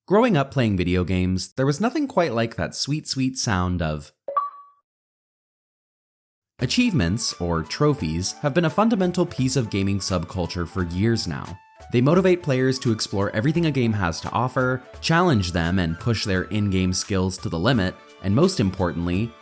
Growing up playing video games, there was nothing quite like that sweet, sweet sound of. Achievements, or trophies, have been a fundamental piece of gaming subculture for years now. They motivate players to explore everything a game has to offer, challenge them and push their in-game skills to the limit, and most importantly,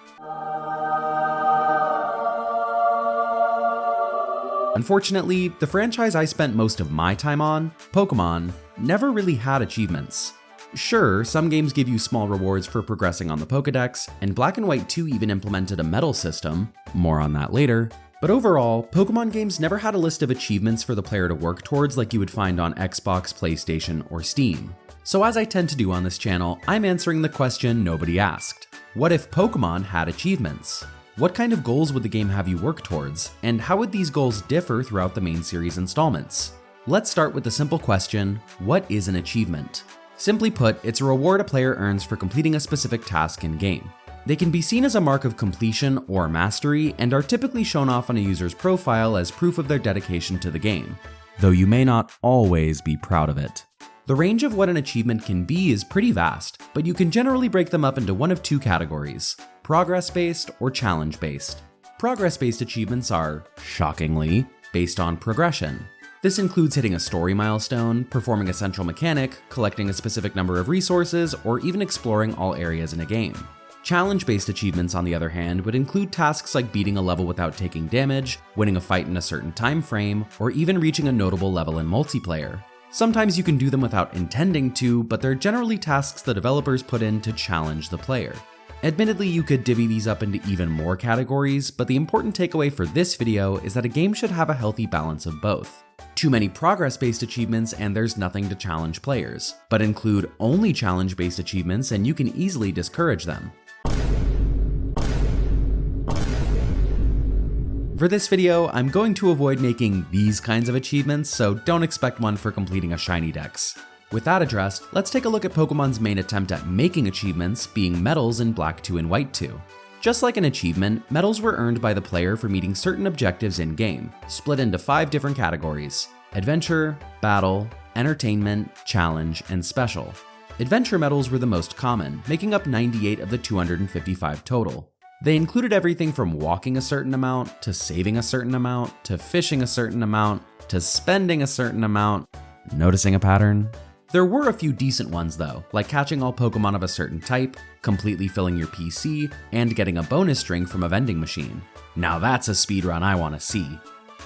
unfortunately, the franchise I spent most of my time on, Pokémon, never really had achievements. Sure, some games give you small rewards for progressing on the Pokédex, and Black and White 2 even implemented a medal system, more on that later, but overall, Pokémon games never had a list of achievements for the player to work towards like you would find on Xbox, PlayStation, or Steam. So as I tend to do on this channel, I'm answering the question nobody asked. What if Pokémon had achievements? What kind of goals would the game have you work towards, and how would these goals differ throughout the main series installments? Let's start with the simple question, what is an achievement? Simply put, it's a reward a player earns for completing a specific task in-game. They can be seen as a mark of completion or mastery and are typically shown off on a user's profile as proof of their dedication to the game, though you may not always be proud of it. The range of what an achievement can be is pretty vast, but you can generally break them up into one of two categories: progress-based or challenge-based. Progress-based achievements are, shockingly, based on progression. This includes hitting a story milestone, performing a central mechanic, collecting a specific number of resources, or even exploring all areas in a game. Challenge-based achievements, on the other hand, would include tasks like beating a level without taking damage, winning a fight in a certain time frame, or even reaching a notable level in multiplayer. Sometimes you can do them without intending to, but they're generally tasks the developers put in to challenge the player. Admittedly, you could divvy these up into even more categories, but the important takeaway for this video is that a game should have a healthy balance of both. Too many progress-based achievements and there's nothing to challenge players, but include only challenge-based achievements and you can easily discourage them. For this video, I'm going to avoid making these kinds of achievements, so don't expect one for completing a shiny dex. With that addressed, let's take a look at Pokemon's main attempt at making achievements, being medals in Black 2 and White 2. Just like an achievement, medals were earned by the player for meeting certain objectives in-game, split into 5 different categories: adventure, battle, entertainment, challenge, and special. Adventure medals were the most common, making up 98 of the 255 total. They included everything from walking a certain amount, to saving a certain amount, to fishing a certain amount, to spending a certain amount. Noticing a pattern? There were a few decent ones though, like catching all Pokemon of a certain type, completely filling your PC, and getting a bonus string from a vending machine. Now that's a speedrun I want to see.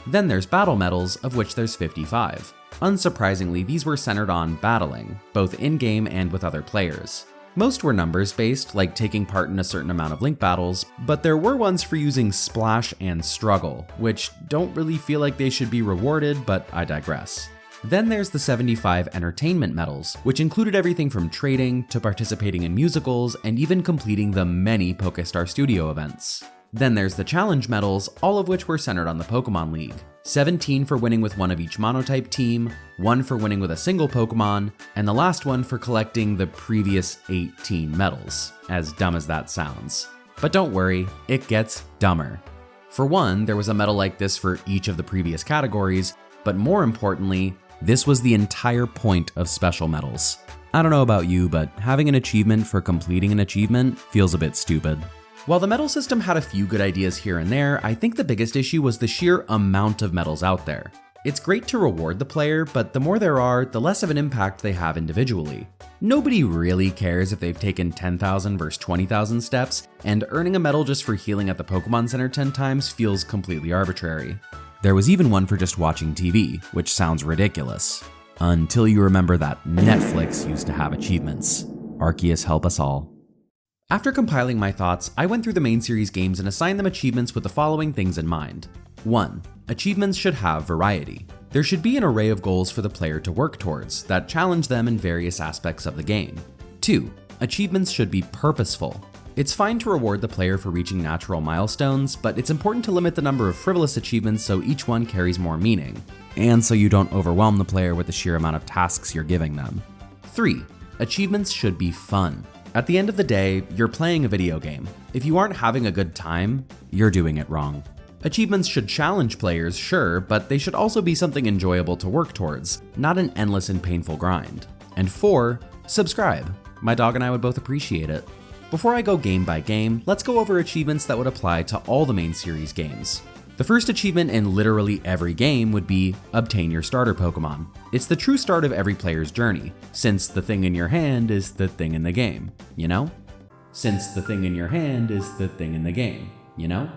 Then there's battle medals, of which there's 55. Unsurprisingly, these were centered on battling, both in-game and with other players. Most were numbers-based, like taking part in a certain amount of link battles, but there were ones for using Splash and Struggle, which don't really feel like they should be rewarded, but I digress. Then there's the 75 entertainment medals, which included everything from trading to participating in musicals and even completing the many PokeStar Studio events. Then there's the challenge medals, all of which were centered on the Pokemon League. 17 for winning with one of each monotype team, 1 for winning with a single Pokemon, and the last one for collecting the previous 18 medals, as dumb as that sounds. But don't worry, it gets dumber. For one, there was a medal like this for each of the previous categories, but more importantly, this was the entire point of special medals. I don't know about you, but having an achievement for completing an achievement feels a bit stupid. While the medal system had a few good ideas here and there, I think the biggest issue was the sheer amount of medals out there. It's great to reward the player, but the more there are, the less of an impact they have individually. Nobody really cares if they've taken 10,000 versus 20,000 steps, and earning a medal just for healing at the Pokemon Center 10 times feels completely arbitrary. There was even one for just watching TV, which sounds ridiculous. Until you remember that Netflix used to have achievements. Arceus help us all. After compiling my thoughts, I went through the main series games and assigned them achievements with the following things in mind. 1. Achievements should have variety. There should be an array of goals for the player to work towards that challenge them in various aspects of the game. 2. Achievements should be purposeful. It's fine to reward the player for reaching natural milestones, but it's important to limit the number of frivolous achievements so each one carries more meaning, and so you don't overwhelm the player with the sheer amount of tasks you're giving them. 3. Achievements should be fun. At the end of the day, you're playing a video game. If you aren't having a good time, you're doing it wrong. Achievements should challenge players, sure, but they should also be something enjoyable to work towards, not an endless and painful grind. And 4, subscribe. My dog and I would both appreciate it. Before I go game by game, let's go over achievements that would apply to all the main series games. The first achievement in literally every game would be obtain your starter Pokemon. It's the true start of every player's journey, since the thing in your hand is the thing in the game, you know? Since the thing in your hand is the thing in the game, you know?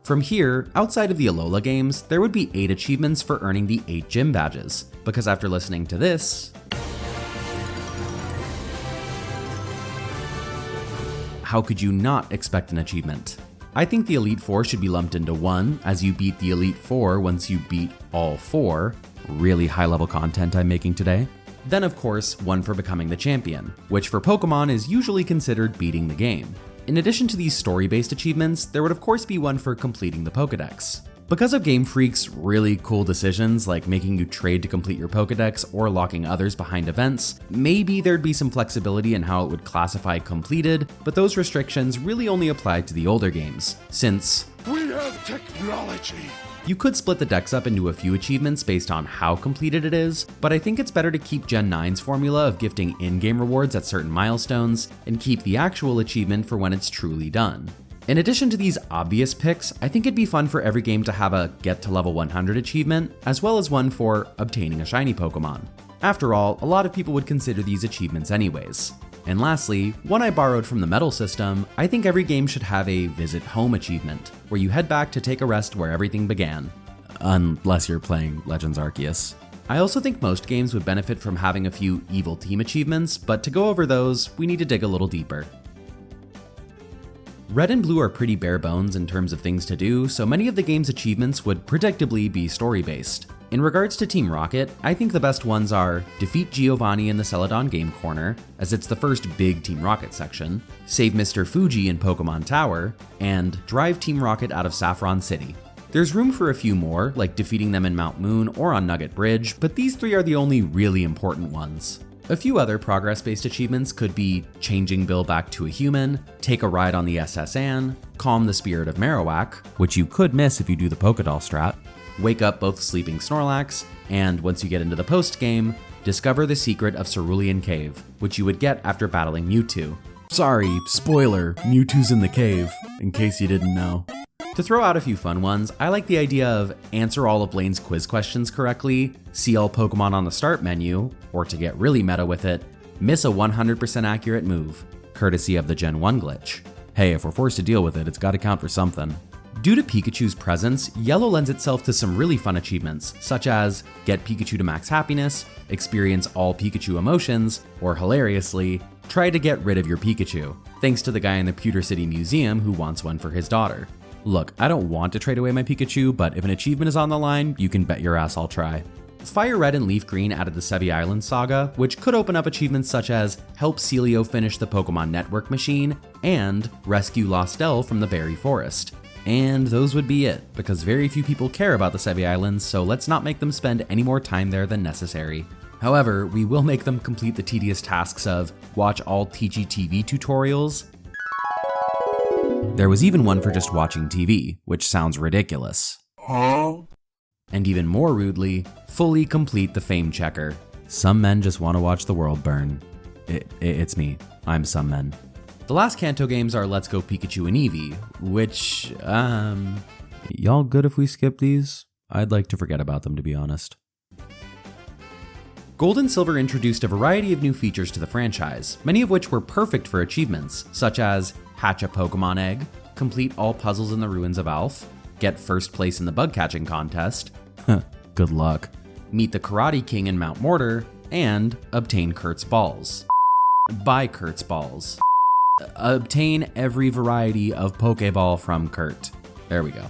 From here, outside of the Alola games, there would be 8 achievements for earning the 8 gym badges, because after listening to this, how could you not expect an achievement? I think the Elite Four should be lumped into one, as you beat the Elite Four once you beat all 4. Really high level content I'm making today. Then of course, one for becoming the champion, which for Pokemon is usually considered beating the game. In addition to these story-based achievements, there would of course be one for completing the Pokédex. Because of Game Freak's really cool decisions like making you trade to complete your Pokédex or locking others behind events, maybe there'd be some flexibility in how it would classify completed, but those restrictions really only applied to the older games, since we have technology. You could split the dex up into a few achievements based on how completed it is, but I think it's better to keep Gen 9's formula of gifting in-game rewards at certain milestones, and keep the actual achievement for when it's truly done. In addition to these obvious picks, I think it'd be fun for every game to have a get to level 100 achievement, as well as one for obtaining a shiny Pokemon. After all, a lot of people would consider these achievements anyways. And lastly, one I borrowed from the Medal system, I think every game should have a Visit Home achievement, where you head back to take a rest where everything began. Unless you're playing Legends Arceus. I also think most games would benefit from having a few Evil Team achievements, but to go over those, we need to dig a little deeper. Red and Blue are pretty bare bones in terms of things to do, so many of the game's achievements would predictably be story-based. In regards to Team Rocket, I think the best ones are defeat Giovanni in the Celadon Game Corner, as it's the first big Team Rocket section, save Mr. Fuji in Pokemon Tower, and drive Team Rocket out of Saffron City. There's room for a few more, like defeating them in Mount Moon or on Nugget Bridge, but these 3 are the only really important ones. A few other progress-based achievements could be changing Bill back to a human, take a ride on the SS Anne, calm the spirit of Marowak, which you could miss if you do the Pokédoll strat, wake up both sleeping Snorlax, and once you get into the post-game, discover the secret of Cerulean Cave, which you would get after battling Mewtwo. Sorry, spoiler, Mewtwo's in the cave, in case you didn't know. To throw out a few fun ones, I like the idea of answer all of Blaine's quiz questions correctly, see all Pokemon on the start menu, or to get really meta with it, miss a 100% accurate move, courtesy of the Gen 1 glitch. Hey, if we're forced to deal with it, it's gotta count for something. Due to Pikachu's presence, Yellow lends itself to some really fun achievements, such as get Pikachu to max happiness, experience all Pikachu emotions, or hilariously, try to get rid of your Pikachu, thanks to the guy in the Pewter City Museum who wants one for his daughter. Look, I don't want to trade away my Pikachu, but if an achievement is on the line, you can bet your ass I'll try. Fire Red and Leaf Green added the Sevi Island saga, which could open up achievements such as help Celio finish the Pokemon Network machine, and rescue Lostel from the Berry Forest. And those would be it, because very few people care about the Sevi Islands, so let's not make them spend any more time there than necessary. However, we will make them complete the tedious tasks of watch all TGTV tutorials. There was even one for just watching TV, which sounds ridiculous. Huh? And even more rudely, fully complete the Fame Checker. Some men just want to watch the world burn. It's me. I'm some men. The last Kanto games are Let's Go Pikachu and Eevee, which, y'all good if we skip these? I'd like to forget about them, to be honest. Gold and Silver introduced a variety of new features to the franchise, many of which were perfect for achievements, such as hatch a Pokemon egg, complete all puzzles in the ruins of Alph, get first place in the bug catching contest, good luck, meet the Karate King in Mount Mortar, and obtain Kurt's balls. Buy Kurt's balls. Obtain every variety of Pokeball from Kurt. There we go.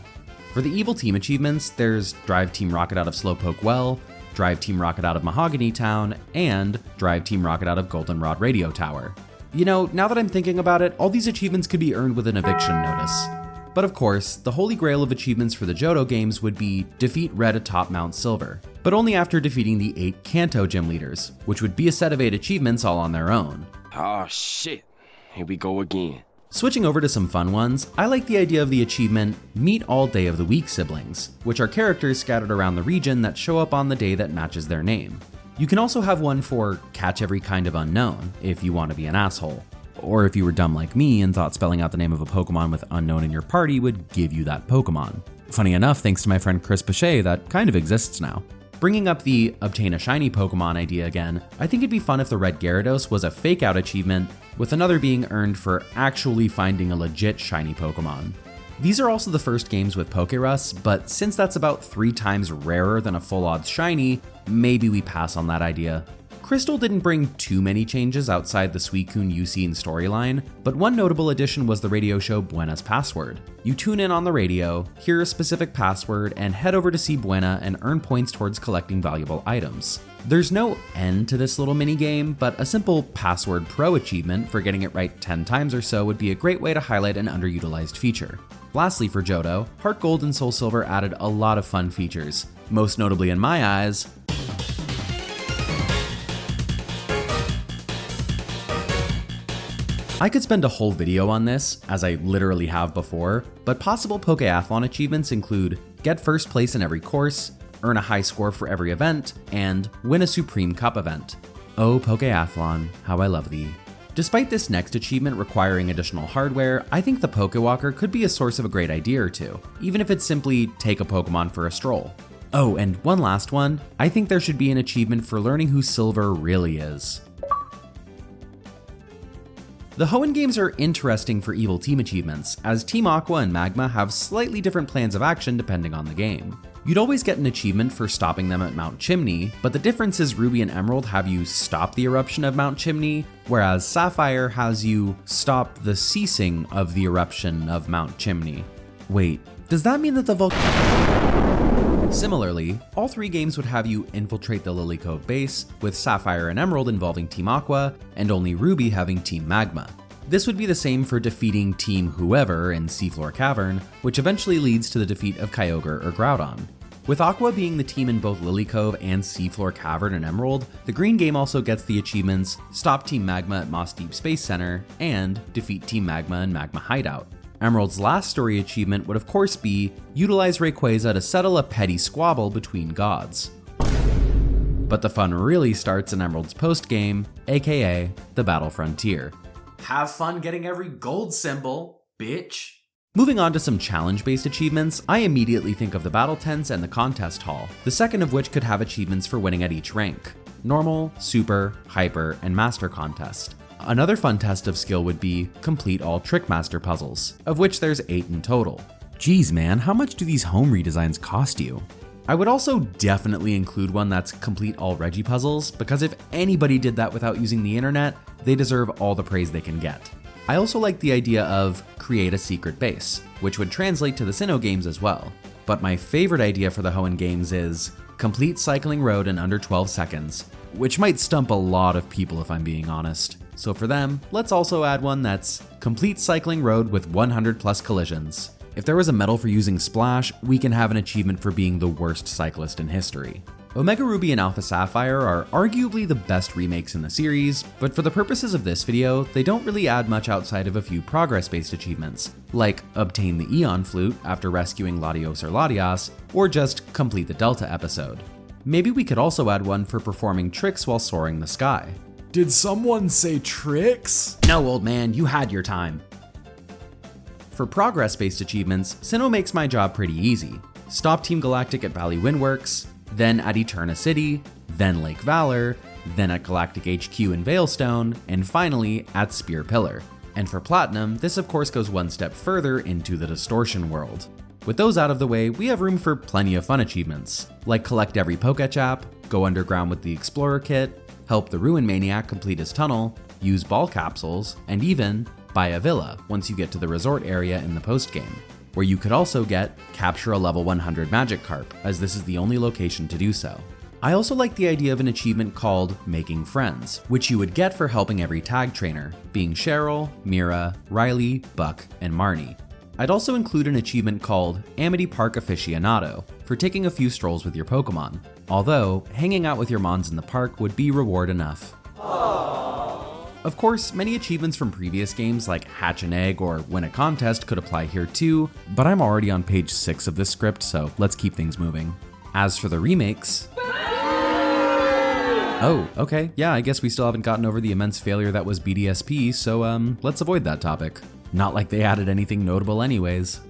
For the Evil Team achievements, there's drive Team Rocket out of Slowpoke Well, drive Team Rocket out of Mahogany Town, and drive Team Rocket out of Goldenrod Radio Tower. You know, now that I'm thinking about it, all these achievements could be earned with an eviction notice. But of course, the holy grail of achievements for the Johto games would be defeat Red atop Mount Silver, but only after defeating the 8 Kanto gym leaders, which would be a set of 8 achievements all on their own. Oh shit, here we go again. Switching over to some fun ones, I like the idea of the achievement Meet All Day of the Week siblings, which are characters scattered around the region that show up on the day that matches their name. You can also have one for catch every kind of unknown, if you want to be an asshole. Or if you were dumb like me and thought spelling out the name of a Pokemon with unknown in your party would give you that Pokemon. Funny enough, thanks to my friend Chris Pichet, that kind of exists now. Bringing up the obtain a shiny Pokemon idea again, I think it'd be fun if the Red Gyarados was a fake out achievement, with another being earned for actually finding a legit shiny Pokemon. These are also the first games with Pokerus, but since that's about 3 times rarer than a full odds shiny, maybe we pass on that idea. Crystal didn't bring too many changes outside the Suicune UC and storyline, but one notable addition was the radio show Buena's Password. You tune in on the radio, hear a specific password, and head over to see Buena and earn points towards collecting valuable items. There's no end to this little minigame, but a simple Password Pro achievement for getting it right 10 times or so would be a great way to highlight an underutilized feature. Lastly for Johto, Heart Gold and Soul Silver added a lot of fun features, most notably in my eyes, I could spend a whole video on this, as I literally have before, but possible Pokeathlon achievements include get first place in every course, earn a high score for every event, and win a Supreme Cup event. Oh Pokeathlon, how I love thee. Despite this next achievement requiring additional hardware, I think the Pokewalker could be a source of a great idea or two, even if it's simply take a Pokemon for a stroll. Oh, and one last one, I think there should be an achievement for learning who Silver really is. The Hoenn games are interesting for Evil Team achievements, as Team Aqua and Magma have slightly different plans of action depending on the game. You'd always get an achievement for stopping them at Mount Chimney, but the difference is Ruby and Emerald have you stop the eruption of Mount Chimney, whereas Sapphire has you stop the ceasing of the eruption of Mount Chimney. Wait, does that mean that the Similarly, all 3 games would have you infiltrate the Lily Cove base, with Sapphire and Emerald involving Team Aqua, and only Ruby having Team Magma. This would be the same for defeating Team Whoever in Seafloor Cavern, which eventually leads to the defeat of Kyogre or Groudon. With Aqua being the team in both Lily Cove and Seafloor Cavern and Emerald, the green game also gets the achievements Stop Team Magma at Moss Deep Space Center and Defeat Team Magma in Magma Hideout. Emerald's last story achievement would of course be utilize Rayquaza to settle a petty squabble between gods. But the fun really starts in Emerald's post-game, aka the Battle Frontier. Have fun getting every gold symbol, bitch! Moving on to some challenge-based achievements, I immediately think of the Battle Tents and the Contest Hall, the second of which could have achievements for winning at each rank: Normal, Super, Hyper, and Master Contest. Another fun test of skill would be complete all Trickmaster puzzles, of which there's 8 in total. Geez man, how much do these home redesigns cost you? I would also definitely include one that's complete all Reggie puzzles, because if anybody did that without using the internet, they deserve all the praise they can get. I also like the idea of create a secret base, which would translate to the Sinnoh games as well. But my favorite idea for the Hoenn games is complete Cycling Road in under 12 seconds, which might stump a lot of people if I'm being honest. So for them, let's also add one that's complete Cycling Road with 100 plus collisions. If there was a medal for using Splash, we can have an achievement for being the worst cyclist in history. Omega Ruby and Alpha Sapphire are arguably the best remakes in the series, but for the purposes of this video, they don't really add much outside of a few progress-based achievements, like obtain the Eon Flute after rescuing Latios or Latias, or just complete the Delta episode. Maybe we could also add one for performing tricks while soaring the sky. Did someone say tricks? No, old man, you had your time. For progress-based achievements, Sinnoh makes my job pretty easy. Stop Team Galactic at Valley Windworks, then at Eterna City, then Lake Valor, then at Galactic HQ in Veilstone, and finally at Spear Pillar. And for Platinum, this of course goes one step further into the Distortion world. With those out of the way, we have room for plenty of fun achievements, like collect every Pokechap, go underground with the Explorer Kit, help the Ruin Maniac complete his tunnel, use ball capsules, and even buy a villa once you get to the resort area in the post-game, where you could also get capture a level 100 Magikarp, as this is the only location to do so. I also like the idea of an achievement called Making Friends, which you would get for helping every tag trainer, being Cheryl, Mira, Riley, Buck, and Marnie. I'd also include an achievement called Amity Park Aficionado for taking a few strolls with your Pokemon, although hanging out with your Mons in the park would be reward enough. Of course, many achievements from previous games like Hatch an Egg or Win a Contest could apply here too, but I'm already on page 6 of this script, so let's keep things moving. As for the remakes, Oh, okay, yeah, I guess we still haven't gotten over the immense failure that was BDSP, so let's avoid that topic. Not like they added anything notable anyways.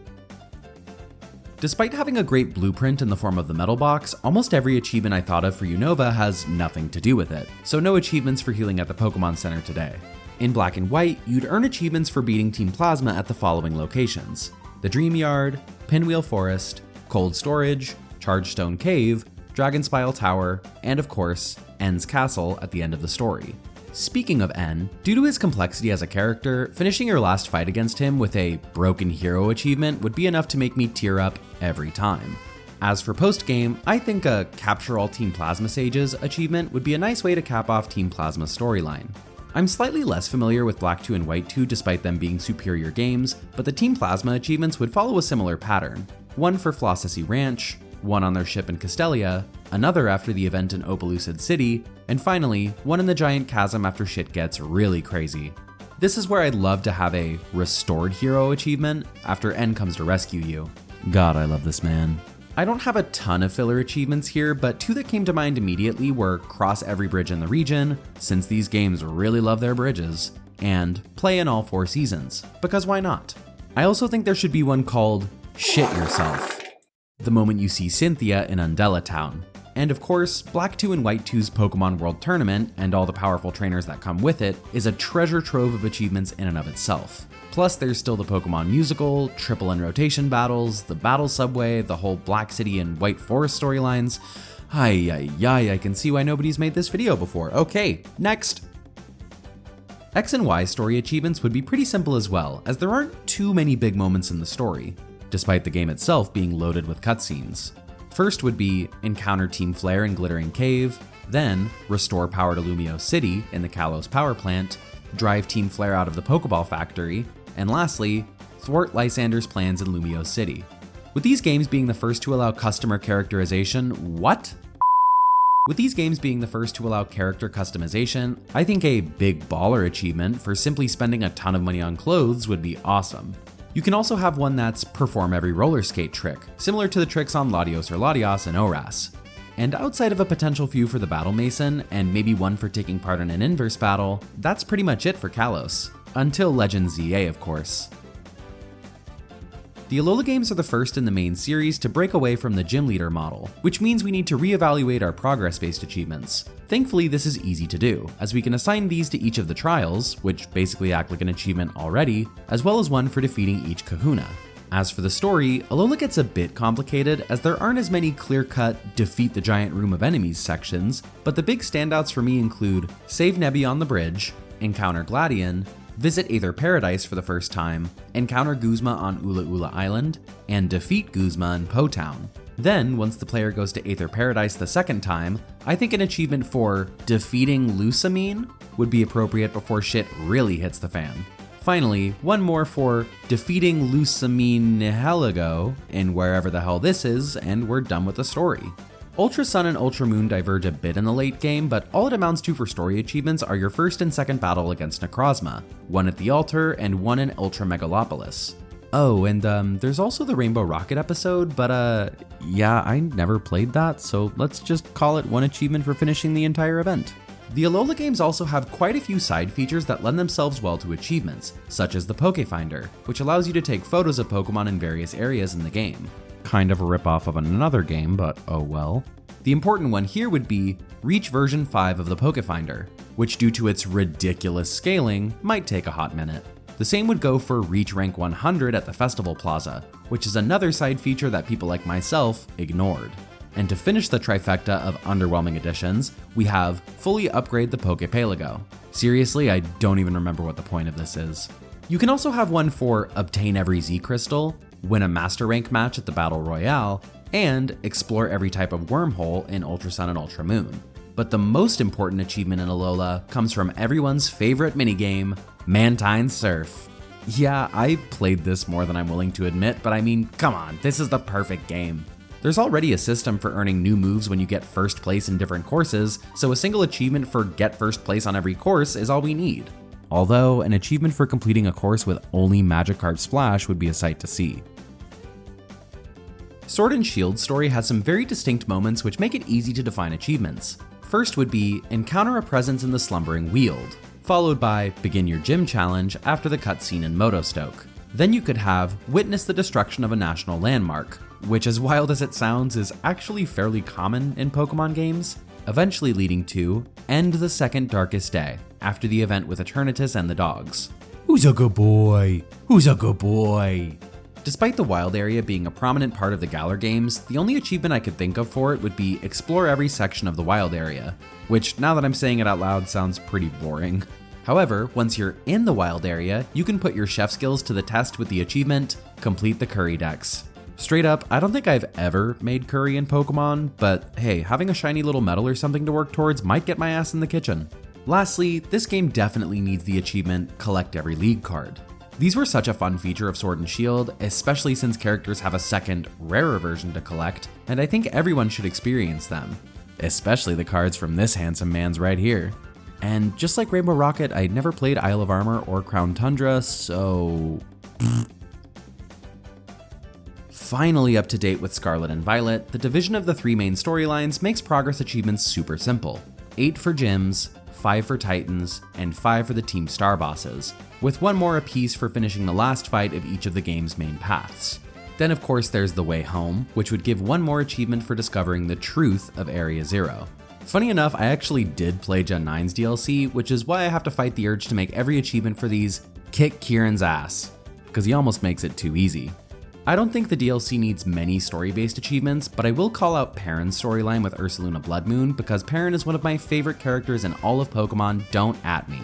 Despite having a great blueprint in the form of the metal box, almost every achievement I thought of for Unova has nothing to do with it, so no achievements for healing at the Pokemon Center today. In Black and White, you'd earn achievements for beating Team Plasma at the following locations: the Dream Yard, Pinwheel Forest, Cold Storage, Chargestone Cave, Dragonspile Tower, and of course, N's Castle at the end of the story. Speaking of N, due to his complexity as a character, finishing your last fight against him with a Broken Hero achievement would be enough to make me tear up every time. As for post-game, I think a Capture All Team Plasma Sages achievement would be a nice way to cap off Team Plasma's storyline. I'm slightly less familiar with Black 2 and White 2 despite them being superior games, but the Team Plasma achievements would follow a similar pattern. One for Flossissy Ranch, one on their ship in Castelia, another after the event in Opelucid City, and finally, one in the Giant Chasm after shit gets really crazy. This is where I'd love to have a Restored Hero achievement after N comes to rescue you. God, I love this man. I don't have a ton of filler achievements here, but two that came to mind immediately were Cross Every Bridge in the Region, since these games really love their bridges, and Play in all 4 seasons, because why not? I also think there should be one called Shit Yourself, the moment you see Cynthia in Undella Town. And of course, Black 2 and White 2's Pokemon World Tournament, and all the powerful trainers that come with it, is a treasure trove of achievements in and of itself. Plus, there's still the Pokemon Musical, Triple N Rotation battles, the Battle Subway, the whole Black City and White Forest storylines. I can see why nobody's made this video before. Okay, next! X and Y story achievements would be pretty simple as well, as there aren't too many big moments in the story, despite the game itself being loaded with cutscenes. First would be encounter Team Flare in Glittering Cave, then restore power to Lumio City in the Kalos power plant, drive Team Flare out of the Pokeball factory, and lastly, thwart Lysander's plans in Lumio City. With these games being the first to allow customer characterization, With these games being the first to allow character customization, I think a Big Baller achievement for simply spending a ton of money on clothes would be awesome. You can also have one that's perform every roller skate trick, similar to the tricks on Latios or Latias and Oras. And outside of a potential few for the Battle Mason, and maybe one for taking part in an inverse battle, that's pretty much it for Kalos. Until Legend ZA, of course. The Alola games are the first in the main series to break away from the gym leader model, which means we need to reevaluate our progress-based achievements. Thankfully, this is easy to do, as we can assign these to each of the trials, which basically act like an achievement already, as well as one for defeating each kahuna. As for the story, Alola gets a bit complicated as there aren't as many clear-cut defeat the giant room of enemies sections, but the big standouts for me include save Nebby on the bridge, encounter Gladion, visit Aether Paradise for the first time, encounter Guzma on Ula Ula Island, and defeat Guzma in Po Town. Then, once the player goes to Aether Paradise the second time, I think an achievement for defeating Lusamine would be appropriate before shit really hits the fan. Finally, one more for defeating Lusamine Nihilego in wherever the hell this is, and we're done with the story. Ultra Sun and Ultra Moon diverge a bit in the late game, but all it amounts to for story achievements are your first and second battle against Necrozma, one at the altar and one in Ultra Megalopolis. Oh, and there's also the Rainbow Rocket episode, but yeah, I never played that, so let's just call it one achievement for finishing the entire event. The Alola games also have quite a few side features that lend themselves well to achievements, such as the Pokefinder, which allows you to take photos of Pokemon in various areas in the game. Kind of a ripoff of another game, but oh well. The important one here would be reach version 5 of the Pokefinder, which due to its ridiculous scaling, might take a hot minute. The same would go for reach rank 100 at the Festival Plaza, which is another side feature that people like myself ignored. And to finish the trifecta of underwhelming additions, we have fully upgrade the Pokepelago. Seriously, I don't even remember what the point of this is. You can also have one for obtain every Z Crystal, win a Master Rank match at the Battle Royale, and explore every type of wormhole in Ultra Sun and Ultra Moon. But the most important achievement in Alola comes from everyone's favorite minigame, Mantine Surf. Yeah, I played this more than I'm willing to admit, but I mean, come on, this is the perfect game. There's already a system for earning new moves when you get first place in different courses, so a single achievement for get first place on every course is all we need. Although, an achievement for completing a course with only Magikarp Splash would be a sight to see. Sword and Shield story has some very distinct moments which make it easy to define achievements. first would be encounter a presence in the slumbering weald, followed by begin your gym challenge after the cutscene in Motostoke. Then you could have witness the destruction of a national landmark, which as wild as it sounds is actually fairly common in Pokemon games, eventually leading to end the second darkest day after the event with Eternatus and the dogs. Who's a good boy? Who's a good boy? Despite the wild area being a prominent part of the Galar games, the only achievement I could think of for it would be explore every section of the wild area, which now that I'm saying it out loud sounds pretty boring. However, once you're in the wild area, you can put your chef skills to the test with the achievement, complete the curry decks. Straight up, I don't think I've ever made curry in Pokemon, but hey, having a shiny little medal or something to work towards might get my ass in the kitchen. Lastly, this game definitely needs the achievement, collect every league card. These were such a fun feature of Sword and Shield, especially since characters have a second, rarer version to collect, and I think everyone should experience them. Especially the cards from this handsome man's right here. And just like Rainbow Rocket, I never played Isle of Armor or Crown Tundra, so... Finally up to date with Scarlet and Violet, the division of the 3 main storylines makes progress achievements super simple. 8 for gyms, 5 for Titans, and 5 for the Team Star bosses, with 1 more apiece for finishing the last fight of each of the game's main paths. Then of course there's the Way Home, which would give 1 more achievement for discovering the truth of Area Zero. Funny enough, I actually did play Gen 9's DLC, which is why I have to fight the urge to make every achievement for these kick Kieran's ass, because he almost makes it too easy. I don't think the DLC needs many story-based achievements, but I will call out Perrin's storyline with Ursaluna Bloodmoon because Perrin is one of my favorite characters in all of Pokemon, don't at me.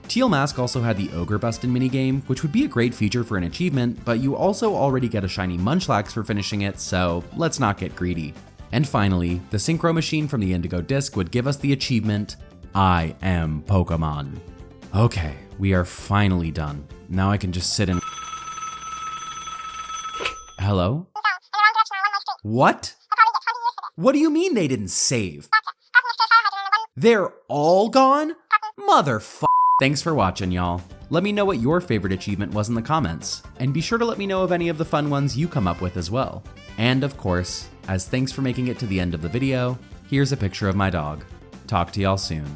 Teal Mask also had the Ogre Bustin' minigame, which would be a great feature for an achievement, but you also already get a shiny Munchlax for finishing it, so let's not get greedy. And finally, the Synchro Machine from the Indigo Disc would give us the achievement, I am Pokemon. Okay, we are finally done. Now I can just sit and... Hello? What? What do you mean they didn't save? They're all gone? Motherfucker. Thanks for watching, y'all. Let me know what your favorite achievement was in the comments, and be sure to let me know of any of the fun ones you come up with as well. And of course, as thanks for making it to the end of the video, here's a picture of my dog. Talk to y'all soon.